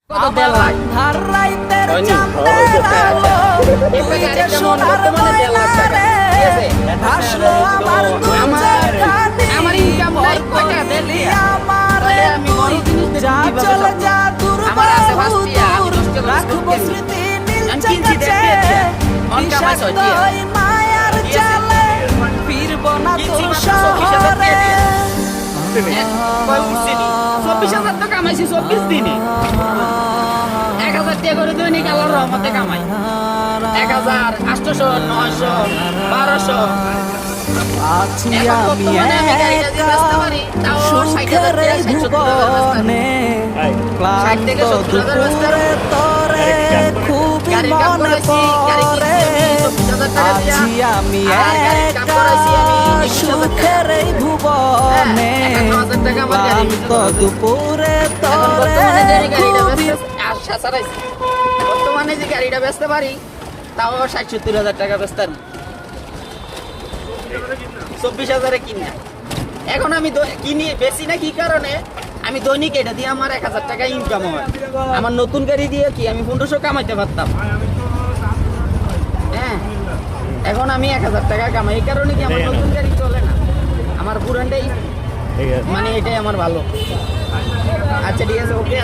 কত দেড় লাখ হয়নি? একটা গাড়ির দাম বর্তমানে 1.5 লাখ টাকা, ঠিক আছে? তো আমার ইনকাম নাই কয়টা দেড় তাহলে আমি বড় জিনিস দেখি কিভাবে চলবো? আমার আছে 5 টিয়া, আমি 10 টা লস করছি আমি কিনছি দেখতে অন কামাই 6 টিয়া, ঠিক আছে? কিনছি মাত্র 24,000 টাকা দিয়ে। কয় উঠছি নি? 24,000 তো কামাইছি 24 দিনে। 1,000 টাকা করে দৈনিক আল্লাহর রহমতে কামাই। 1,000, 800, 900, 1200। এখন বর্তমানে আমি গাড়িটা দিয়ে বেচতে পারি, তাও 60,000 টাকা, 60,000 টাকা বেচতে পারি। 60 থেকে 70,000 বেচতে পারি। গাড়ির কাম করাইছি, গাড়ি কিনছি আমি 24,000 টাকা দিয়া। আর গাড়ির কাম করাইছি আমি 21,000 টাকা। হ্যাঁ, 51,000 টাকা আমার গাড়ির ভিতরে। এখন বর্তমানে যে আমি গাড়িটা বর্তমানে যে গাড়িটা বেচতে পারি তাও 60-70,000 টাকা বেচতে পারি। 24,000-এ কিনি। এখন আমি কিনি বেশি না কি কারণে আমি দৈনিক এটা দিয়ে আমার 1,000 টাকা ইনকাম হয়। আমার নতুন গাড়ি দিয়ে কি আমি 1500 কামাইতে পারতাম। হ্যাঁ, এখন আমি 1,000 টাকা কামাই, এই কারণে কি আমার নতুন গাড়ি চলে না, আমার পুরানটাই মানে এটাই আমার ভালো। আচ্ছা ঠিক আছে, ওকে।